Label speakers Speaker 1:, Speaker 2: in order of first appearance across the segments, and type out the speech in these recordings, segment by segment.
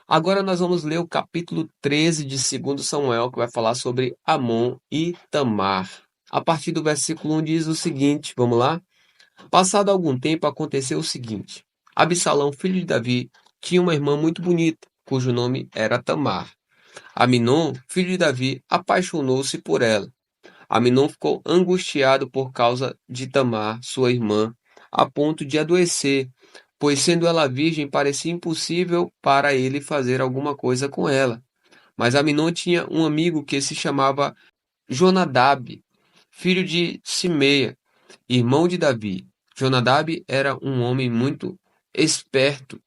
Speaker 1: Agora nós vamos ler o capítulo 13 de 2 Samuel, que vai falar sobre Amon e Tamar. A partir do versículo 1 diz o seguinte, vamos lá? Passado algum tempo aconteceu o seguinte: Absalão, filho de Davi, tinha uma irmã muito bonita, cujo nome era Tamar. Aminon, filho de Davi, apaixonou-se por ela. Aminon ficou angustiado por causa de Tamar, sua irmã, a ponto de adoecer, pois sendo ela virgem, parecia impossível para ele fazer alguma coisa com ela. Mas Aminon tinha um amigo que se chamava Jonadab, filho de Simeia, irmão de Davi. Jonadab era um homem muito esperto,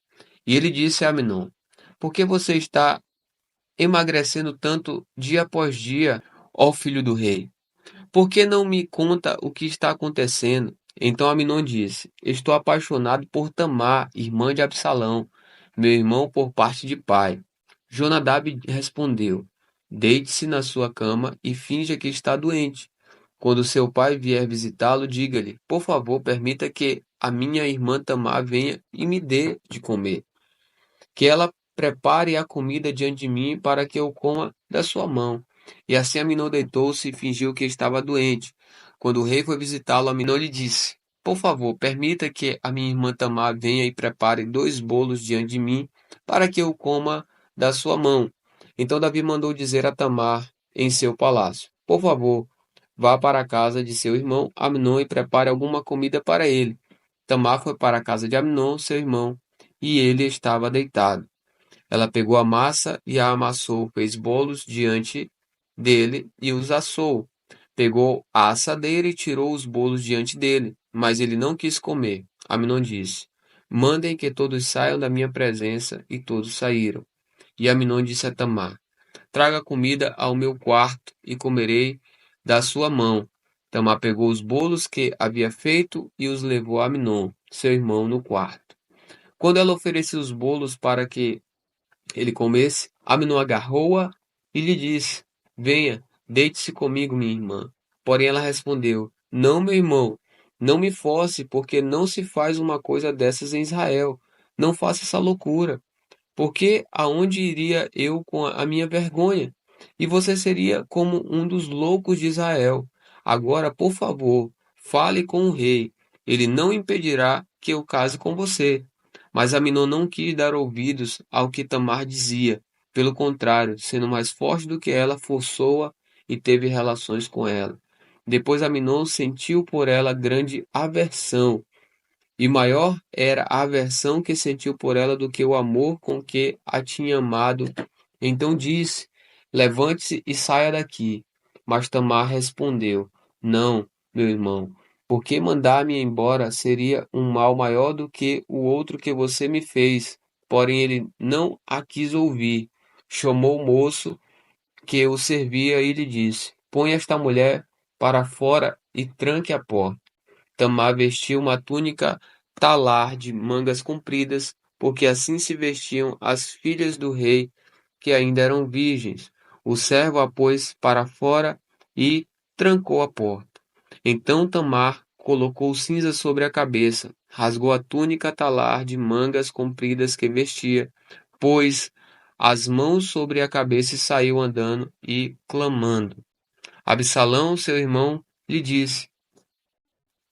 Speaker 1: e ele disse a Aminon: Por que você está emagrecendo tanto dia após dia, ó filho do rei? Por que não me conta o que está acontecendo? Então Aminon disse: Estou apaixonado por Tamar, irmã de Absalão, meu irmão por parte de pai. Jonadab respondeu: Deite-se na sua cama e finja que está doente. Quando seu pai vier visitá-lo, diga-lhe: Por favor, permita que a minha irmã Tamar venha e me dê de comer. Que ela prepare a comida diante de mim para que eu coma da sua mão. E assim Aminon deitou-se e fingiu que estava doente. Quando o rei foi visitá-lo, Aminon lhe disse: Por favor, permita que a minha irmã Tamar venha e prepare 2 bolos diante de mim, para que eu coma da sua mão. Então Davi mandou dizer a Tamar em seu palácio: Por favor, vá para a casa de seu irmão Aminon e prepare alguma comida para ele. Tamar foi para a casa de Aminon, seu irmão, e ele estava deitado. Ela pegou a massa e a amassou, fez bolos diante dele e os assou. Pegou a assadeira e tirou os bolos diante dele, mas ele não quis comer. Aminon disse: Mandem que todos saiam da minha presença, e todos saíram. E Aminon disse a Tamar: Traga comida ao meu quarto e comerei da sua mão. Tamar pegou os bolos que havia feito e os levou a Aminon, seu irmão, no quarto. Quando ela ofereceu os bolos para que ele comesse, Aminon agarrou-a e lhe disse: Venha, deite-se comigo, minha irmã. Porém ela respondeu: Não, meu irmão, não me force, porque não se faz uma coisa dessas em Israel. Não faça essa loucura. Porque aonde iria eu com a minha vergonha? E você seria como um dos loucos de Israel. Agora, por favor, fale com o rei. Ele não impedirá que eu case com você. Mas Aminon não quis dar ouvidos ao que Tamar dizia. Pelo contrário, sendo mais forte do que ela, forçou-a e teve relações com ela. Depois Aminon sentiu por ela grande aversão, e maior era a aversão que sentiu por ela do que o amor com que a tinha amado. Então disse: Levante-se e saia daqui. Mas Tamar respondeu: Não, meu irmão, porque mandar-me embora seria um mal maior do que o outro que você me fez. Porém ele não a quis ouvir. Chamou o moço que o servia e lhe disse: Põe esta mulher para fora e tranque a porta. Tamar vestiu uma túnica talar de mangas compridas, porque assim se vestiam as filhas do rei que ainda eram virgens. O servo a pôs para fora e trancou a porta. Então Tamar colocou cinza sobre a cabeça, rasgou a túnica talar de mangas compridas que vestia, pôs as mãos sobre a cabeça e saiu andando e clamando. Absalão, seu irmão, lhe disse: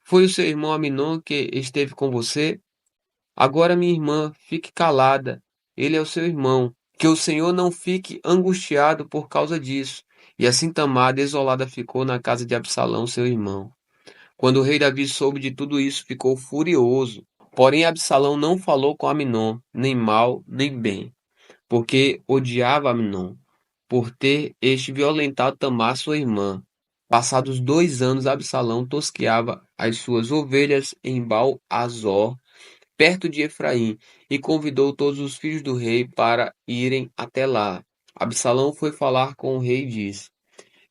Speaker 1: Foi o seu irmão Aminon que esteve com você? Agora, minha irmã, fique calada. Ele é o seu irmão. Que o Senhor não fique angustiado por causa disso. E assim Tamar, desolada, ficou na casa de Absalão, seu irmão. Quando o rei Davi soube de tudo isso, ficou furioso. Porém, Absalão não falou com Aminon, nem mal, nem bem, porque odiava Aminon, por ter este violentado Tamar, sua irmã. Passados 2 anos, Absalão tosqueava as suas ovelhas em Baal-Azor, perto de Efraim, e convidou todos os filhos do rei para irem até lá. Absalão foi falar com o rei e disse: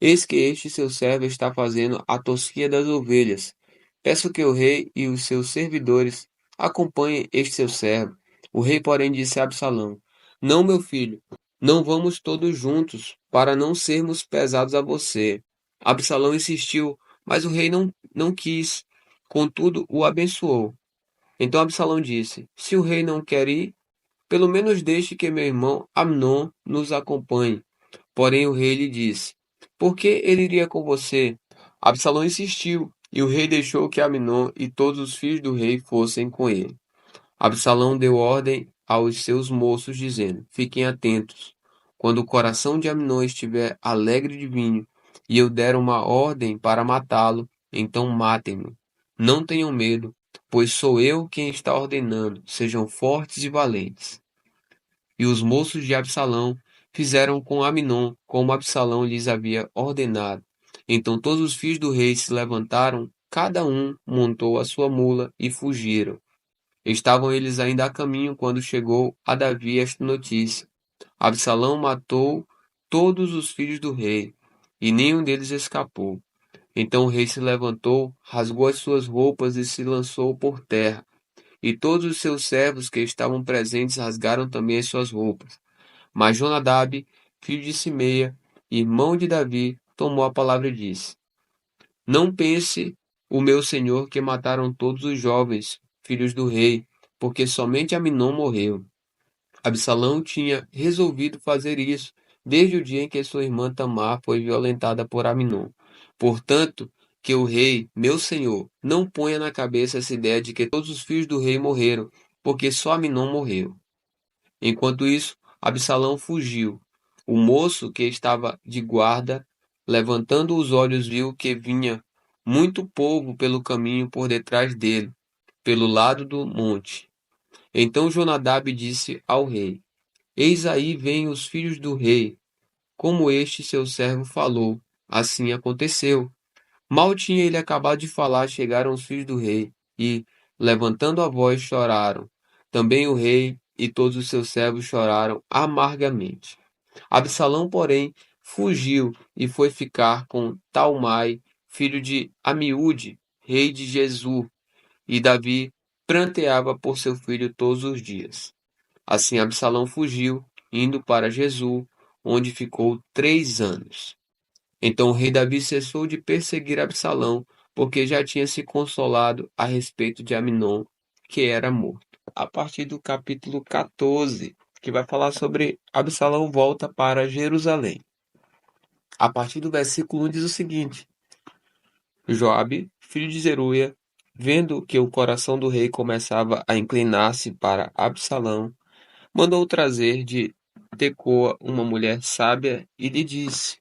Speaker 1: Eis que este seu servo está fazendo a tosquia das ovelhas. Peço que o rei e os seus servidores acompanhem este seu servo. O rei, porém, disse a Absalão: Não, meu filho, não vamos todos juntos, para não sermos pesados a você. Absalão insistiu, mas o rei não quis. Contudo, o abençoou. Então Absalão disse: Se o rei não quer ir, Pelo menos deixe que meu irmão Amnon nos acompanhe. Porém o rei lhe disse: Por que ele iria com você? Absalão insistiu, e o rei deixou que Amnon e todos os filhos do rei fossem com ele. Absalão deu ordem aos seus moços, dizendo: Fiquem atentos. Quando o coração de Amnon estiver alegre de vinho, e eu der uma ordem para matá-lo, então matem-no. Não tenham medo, pois sou eu quem está ordenando. Sejam fortes e valentes. E os moços de Absalão fizeram com Aminon como Absalão lhes havia ordenado. Então todos os filhos do rei se levantaram, cada um montou a sua mula e fugiram. Estavam eles ainda a caminho quando chegou a Davi esta notícia: Absalão matou todos os filhos do rei, e nenhum deles escapou. Então o rei se levantou, rasgou as suas roupas e se lançou por terra. E todos os seus servos que estavam presentes rasgaram também as suas roupas. Mas Jonadab, filho de Simeia, irmão de Davi, tomou a palavra e disse: Não pense o meu senhor que mataram todos os jovens, filhos do rei, porque somente Aminon morreu. Absalão tinha resolvido fazer isso desde o dia em que sua irmã Tamar foi violentada por Aminon. Portanto, que o rei, meu senhor, não ponha na cabeça essa ideia de que todos os filhos do rei morreram, porque só Aminon morreu. Enquanto isso, Absalão fugiu. O moço que estava de guarda, levantando os olhos, viu que vinha muito povo pelo caminho por detrás dele, pelo lado do monte. Então Jonadab disse ao rei: Eis aí vêm os filhos do rei, como este seu servo falou. Assim aconteceu. Mal tinha ele acabado de falar, chegaram os filhos do rei, e, levantando a voz, choraram. Também o rei e todos os seus servos choraram amargamente. Absalão, porém, fugiu e foi ficar com Talmai, filho de Amiúde, rei de Gesur, e Davi pranteava por seu filho todos os dias. Assim Absalão fugiu, indo para Gesur, onde ficou 3 anos. Então o rei Davi cessou de perseguir Absalão, porque já tinha se consolado a respeito de Aminon, que era morto. A partir do capítulo 14, que vai falar sobre Absalão volta para Jerusalém. A partir do versículo 1 diz o seguinte: Joabe, filho de Zeruia, vendo que o coração do rei começava a inclinar-se para Absalão, mandou trazer de Tecoa uma mulher sábia e lhe disse: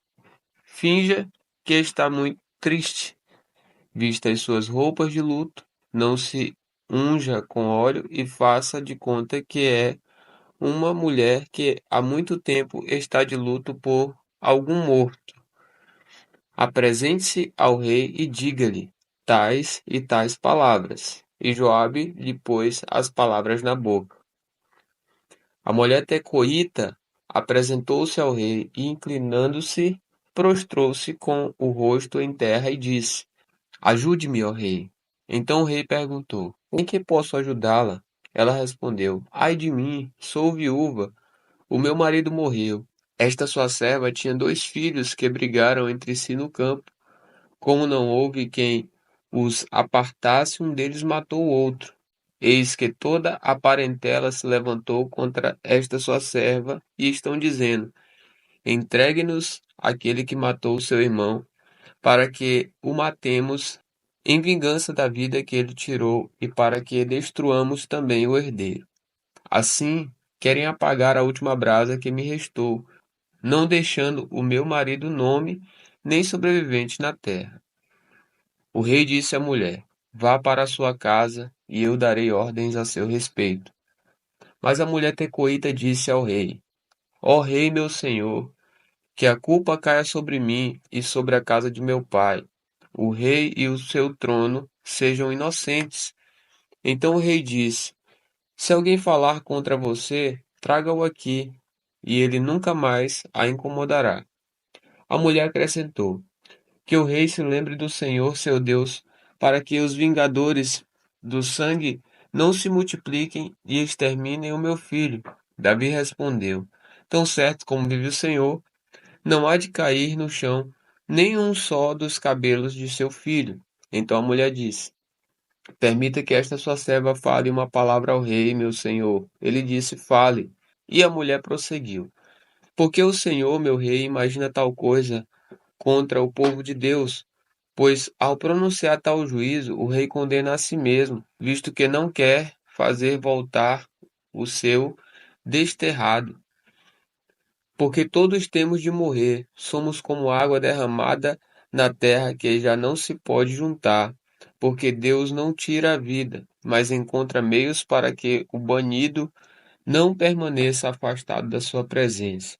Speaker 1: Finja que está muito triste, vista as suas roupas de luto, não se unja com óleo e faça de conta que é uma mulher que há muito tempo está de luto por algum morto. Apresente-se ao rei e diga-lhe tais e tais palavras. E Joabe lhe pôs as palavras na boca. A mulher tecoíta apresentou-se ao rei e, inclinando-se, prostrou-se com o rosto em terra e disse: Ajude-me, ó rei. Então o rei perguntou: Em que posso ajudá-la? Ela respondeu: Ai de mim, sou viúva. O meu marido morreu. Esta sua serva tinha 2 filhos que brigaram entre si no campo. Como não houve quem os apartasse, um deles matou o outro. Eis que toda a parentela se levantou contra esta sua serva e estão dizendo: Entregue-nos aquele que matou seu irmão, para que o matemos em vingança da vida que ele tirou e para que destruamos também o herdeiro. Assim, querem apagar a última brasa que me restou, não deixando o meu marido nome nem sobrevivente na terra. O rei disse à mulher: Vá para a sua casa e eu darei ordens a seu respeito. Mas a mulher tecoíta disse ao rei: Ó rei, meu senhor, que a culpa caia sobre mim e sobre a casa de meu pai. O rei e o seu trono sejam inocentes. Então o rei disse: Se alguém falar contra você, traga-o aqui, e ele nunca mais a incomodará. A mulher acrescentou: Que o rei se lembre do Senhor seu Deus, para que os vingadores do sangue não se multipliquem e exterminem o meu filho. Davi respondeu: Tão certo como vive o Senhor, não há de cair no chão nem um só dos cabelos de seu filho. Então a mulher disse: permita que esta sua serva fale uma palavra ao rei, meu senhor. Ele disse: Fale. E a mulher prosseguiu: Porque o senhor, meu rei, imagina tal coisa contra o povo de Deus? Pois, ao pronunciar tal juízo, o rei condena a si mesmo, visto que não quer fazer voltar o seu desterrado. Porque todos temos de morrer, somos como água derramada na terra que já não se pode juntar. Porque Deus não tira a vida, mas encontra meios para que o banido não permaneça afastado da sua presença.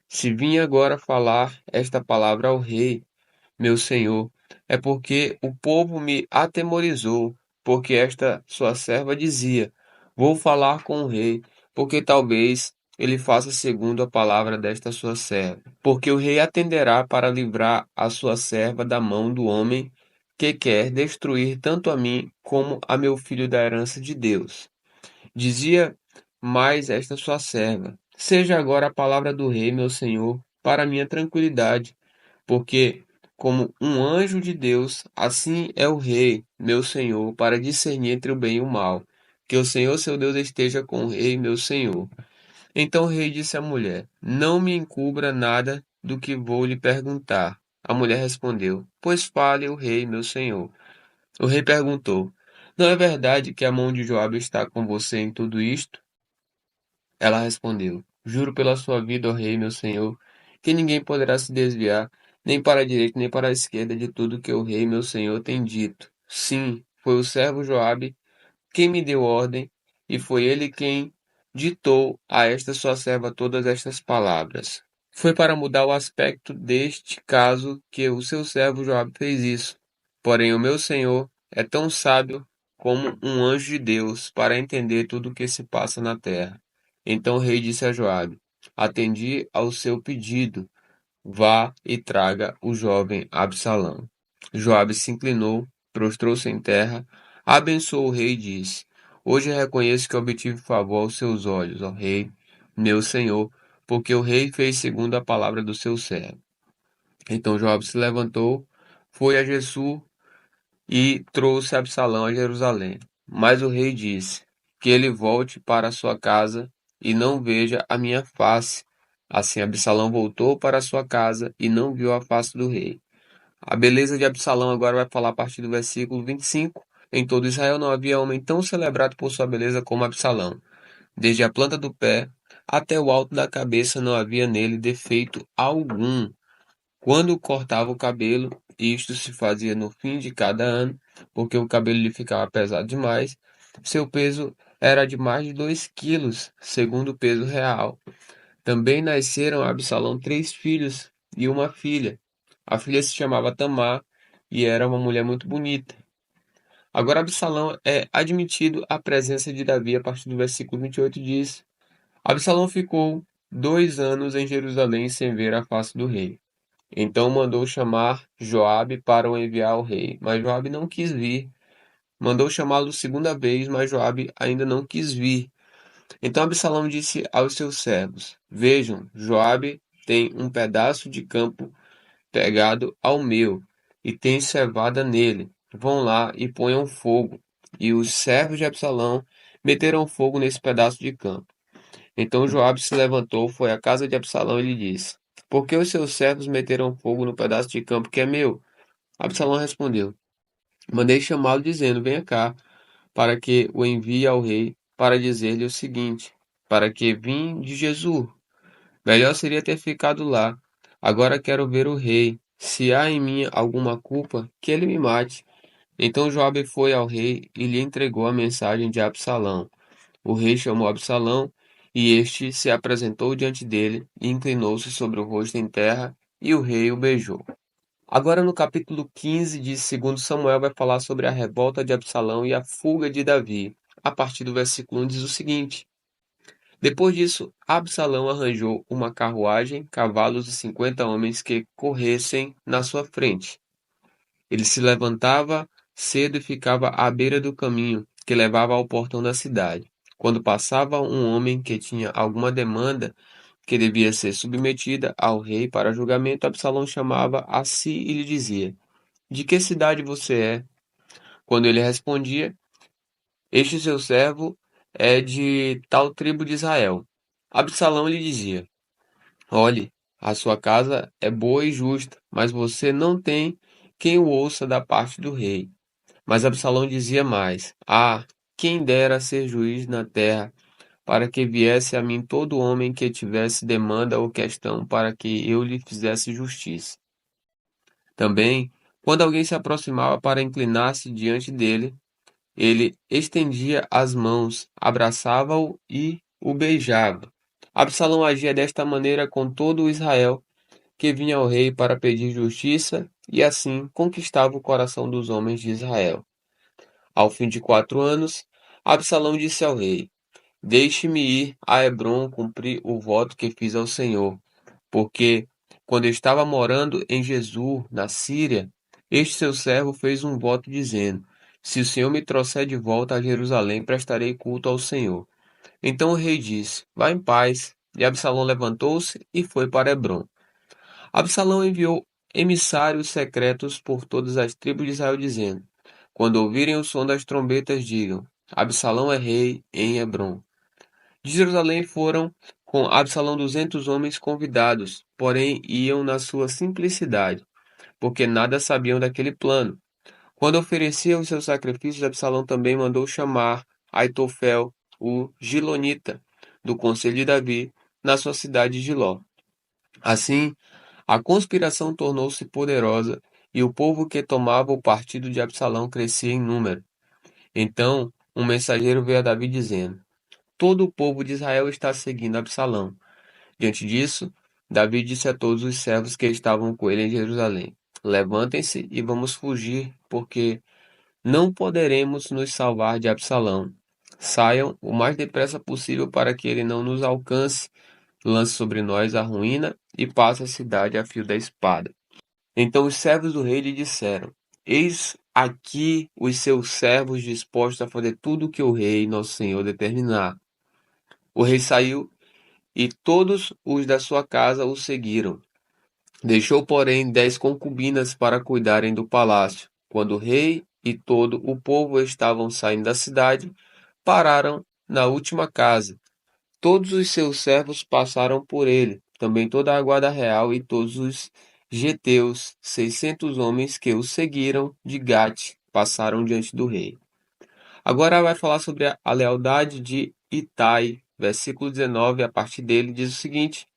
Speaker 1: Se vim agora falar esta palavra ao rei, meu senhor, é porque o povo me atemorizou, porque esta sua serva dizia: Vou falar com o rei, porque talvez ele faça segundo a palavra desta sua serva. Porque o rei atenderá para livrar a sua serva da mão do homem que quer destruir tanto a mim como a meu filho da herança de Deus. Dizia mais esta sua serva: Seja agora a palavra do rei, meu senhor, para minha tranquilidade, porque, como um anjo de Deus, assim é o rei, meu senhor, para discernir entre o bem e o mal. Que o Senhor, seu Deus, esteja com o rei, meu senhor. Então o rei disse à mulher: Não me encubra nada do que vou lhe perguntar. A mulher respondeu: Pois fale o rei, meu senhor. O rei perguntou: Não é verdade que a mão de Joabe está com você em tudo isto? Ela respondeu: Juro pela sua vida, ó rei, meu senhor, que ninguém poderá se desviar, nem para a direita nem para a esquerda, de tudo que o rei, meu senhor, tem dito. Sim, foi o servo Joabe quem me deu ordem, e foi ele quem ditou a esta sua serva todas estas palavras. Foi para mudar o aspecto deste caso que o seu servo Joabe fez isso. Porém, o meu senhor é tão sábio como um anjo de Deus para entender tudo o que se passa na terra. Então o rei disse a Joabe: Atendi ao seu pedido. Vá e traga o jovem Absalão. Joabe se inclinou, prostrou-se em terra, abençoou o rei e disse: Hoje reconheço que obtive favor aos seus olhos, ó rei, meu senhor, porque o rei fez segundo a palavra do seu servo. Então Joabe se levantou, foi a Jessu e trouxe Absalão a Jerusalém. Mas o rei disse: Que ele volte para sua casa e não veja a minha face. Assim Absalão voltou para sua casa e não viu a face do rei. A beleza de Absalão agora vai falar a partir do versículo 25. Em todo Israel não havia homem tão celebrado por sua beleza como Absalão. Desde a planta do pé até o alto da cabeça não havia nele defeito algum. Quando cortava o cabelo, isto se fazia no fim de cada ano, porque o cabelo lhe ficava pesado demais, seu peso era de mais de 2 quilos, segundo o peso real. Também nasceram a Absalão 3 filhos e uma filha. A filha se chamava Tamar e era uma mulher muito bonita. Agora Absalão é admitido à presença de Davi a partir do versículo 28 diz: Absalão ficou 2 anos em Jerusalém sem ver a face do rei. Então mandou chamar Joabe para o enviar ao rei, mas Joabe não quis vir. Mandou chamá-lo segunda vez, mas Joabe ainda não quis vir. Então Absalão disse aos seus servos: Vejam, Joabe tem um pedaço de campo pegado ao meu, e tem cevada nele. Vão lá e ponham fogo. E os servos de Absalão meteram fogo nesse pedaço de campo. Então Joabe se levantou, foi à casa de Absalão e lhe disse: Por que os seus servos meteram fogo no pedaço de campo que é meu? Absalão respondeu: Mandei chamá-lo dizendo: Venha cá, para que o envie ao rei, para dizer-lhe o seguinte: Para que vim de Jesus? Melhor seria ter ficado lá. Agora quero ver o rei. Se há em mim alguma culpa, que ele me mate. Então Joabe foi ao rei e lhe entregou a mensagem de Absalão. O rei chamou Absalão, e este se apresentou diante dele, e inclinou-se sobre o rosto em terra, e o rei o beijou. Agora no capítulo 15 de 2 Samuel vai falar sobre a revolta de Absalão e a fuga de Davi. A partir do versículo 1 diz o seguinte: Depois disso, Absalão arranjou uma carruagem, cavalos e 50 homens que corressem na sua frente. Ele se levantava cedo e ficava à beira do caminho que levava ao portão da cidade. Quando passava um homem que tinha alguma demanda que devia ser submetida ao rei para julgamento, Absalão chamava a si e lhe dizia: De que cidade você é? Quando ele respondia: Este seu servo é de tal tribo de Israel. Absalão lhe dizia: Olhe, a sua casa é boa e justa, mas você não tem quem o ouça da parte do rei. Mas Absalão dizia mais: Ah, quem dera ser juiz na terra, para que viesse a mim todo homem que tivesse demanda ou questão, para que eu lhe fizesse justiça. Também, quando alguém se aproximava para inclinar-se diante dele, ele estendia as mãos, abraçava-o e o beijava. Absalão agia desta maneira com todo o Israel que vinha ao rei para pedir justiça e assim conquistava o coração dos homens de Israel. Ao fim de 4 anos, Absalão disse ao rei: Deixe-me ir a Hebrom cumprir o voto que fiz ao Senhor, porque quando eu estava morando em Jesur, na Síria, este seu servo fez um voto dizendo: Se o Senhor me trouxer de volta a Jerusalém, prestarei culto ao Senhor. Então o rei disse: Vá em paz. E Absalão levantou-se e foi para Hebrom. Absalão enviou emissários secretos por todas as tribos de Israel, dizendo: Quando ouvirem o som das trombetas, digam: Absalão é rei em Hebrom. De Jerusalém foram com Absalão 200 homens convidados, porém iam na sua simplicidade, porque nada sabiam daquele plano. Quando oferecia os seus sacrifícios, Absalão também mandou chamar Aitofel, o Gilonita, do conselho de Davi, na sua cidade de Giló. Assim, a conspiração tornou-se poderosa e o povo que tomava o partido de Absalão crescia em número. Então, um mensageiro veio a Davi dizendo: Todo o povo de Israel está seguindo Absalão. Diante disso, Davi disse a todos os servos que estavam com ele em Jerusalém: Levantem-se e vamos fugir, porque não poderemos nos salvar de Absalão. Saiam o mais depressa possível para que ele não nos alcance, lance sobre nós a ruína e passe a cidade a fio da espada. Então os servos do rei lhe disseram: Eis aqui os seus servos dispostos a fazer tudo o que o rei, nosso senhor, determinar. O rei saiu e todos os da sua casa o seguiram. Deixou, porém, 10 concubinas para cuidarem do palácio. Quando o rei e todo o povo estavam saindo da cidade, pararam na última casa. Todos os seus servos passaram por ele, também toda a guarda real e todos os geteus, 600 homens que o seguiram de Gate, passaram diante do rei. Agora vai falar sobre a lealdade de Itai, versículo 19, a partir dele diz o seguinte: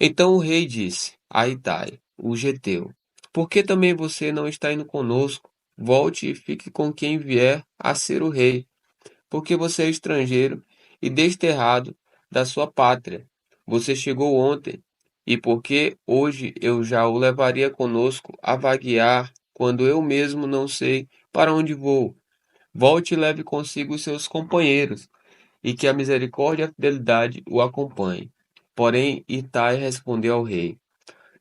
Speaker 1: Então o rei disse a Itai, o geteu: Por que também você não está indo conosco? Volte e fique com quem vier a ser o rei, porque você é estrangeiro e desterrado da sua pátria. Você chegou ontem, e porque hoje eu já o levaria conosco a vaguear, quando eu mesmo não sei para onde vou. Volte e leve consigo os seus companheiros, e que a misericórdia e a fidelidade o acompanhem. Porém, Itai respondeu ao rei: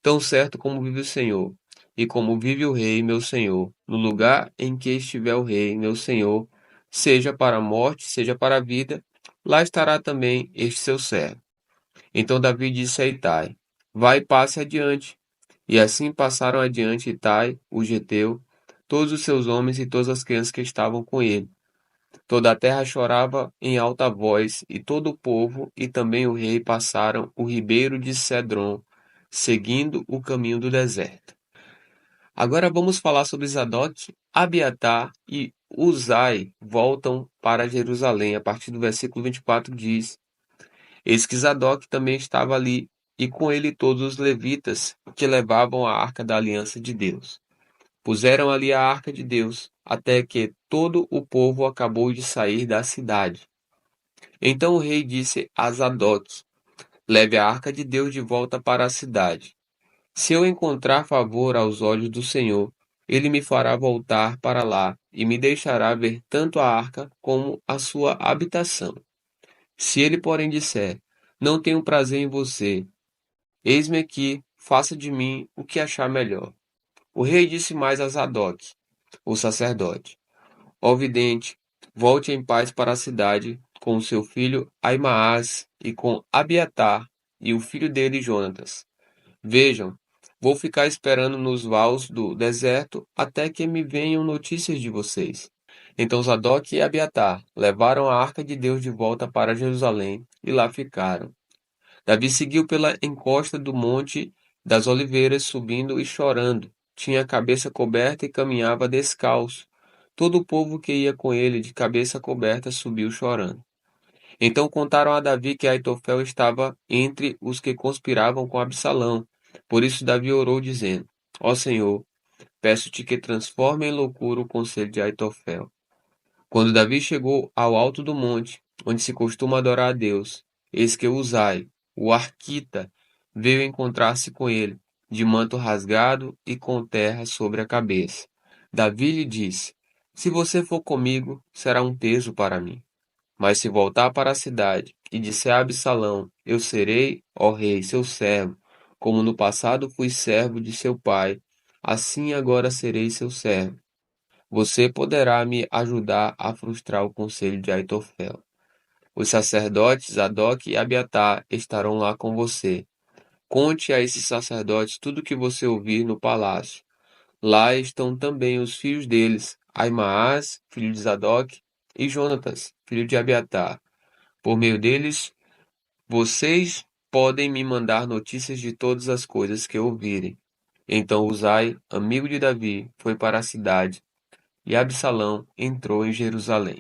Speaker 1: Tão certo como vive o Senhor, e como vive o rei, meu senhor, no lugar em que estiver o rei, meu senhor, seja para a morte, seja para a vida, lá estará também este seu servo. Então Davi disse a Itai: Vai e passe adiante. E assim passaram adiante Itai, o geteu, todos os seus homens e todas as crianças que estavam com ele. Toda a terra chorava em alta voz, e todo o povo e também o rei passaram o ribeiro de Cedron, seguindo o caminho do deserto. Agora vamos falar sobre Zadok, Abiatar e Uzai voltam para Jerusalém. A partir do versículo 24 diz: Eis que Zadok também estava ali, e com ele todos os levitas que levavam a arca da aliança de Deus. Puseram ali a arca de Deus, até que todo o povo acabou de sair da cidade. Então o rei disse a Zadok: Leve a arca de Deus de volta para a cidade. Se eu encontrar favor aos olhos do Senhor, ele me fará voltar para lá e me deixará ver tanto a arca como a sua habitação. Se ele, porém, disser: Não tenho prazer em você, eis-me aqui, faça de mim o que achar melhor. O rei disse mais a Zadok, o sacerdote: Ó vidente, volte em paz para a cidade com o seu filho Aimaas e com Abiatar e o filho dele Jonatas. Vejam, Vou ficar esperando nos vales do deserto até que me venham notícias de vocês. Então Zadok e Abiatar levaram a arca de Deus de volta para Jerusalém e lá ficaram. Davi seguiu pela encosta do Monte das Oliveiras, subindo e chorando. Tinha a cabeça coberta e caminhava descalço. Todo o povo que ia com ele de cabeça coberta subiu chorando. Então contaram a Davi que Aitofel estava entre os que conspiravam com Absalão. Por isso Davi orou, dizendo: Ó Senhor, peço-te que transforme em loucura o conselho de Aitofel. Quando Davi chegou ao alto do monte, onde se costuma adorar a Deus, eis que Uzai, o arquita, veio encontrar-se com ele, de manto rasgado e com terra sobre a cabeça. Davi lhe disse: Se você for comigo, será um peso para mim. Mas se voltar para a cidade e disser a Absalão: Eu serei, ó rei, seu servo, como no passado fui servo de seu pai, assim agora serei seu servo. Você poderá me ajudar a frustrar o conselho de Aitofel. Os sacerdotes Zadok e Abiatar estarão lá com você. Conte a esses sacerdotes tudo o que você ouvir no palácio. Lá estão também os filhos deles, Aimaas, filho de Zadok, e Jonatas, filho de Abiatar. Por meio deles, vocês podem me mandar notícias de todas as coisas que ouvirem. Então Uzai, amigo de Davi, foi para a cidade, e Absalão entrou em Jerusalém.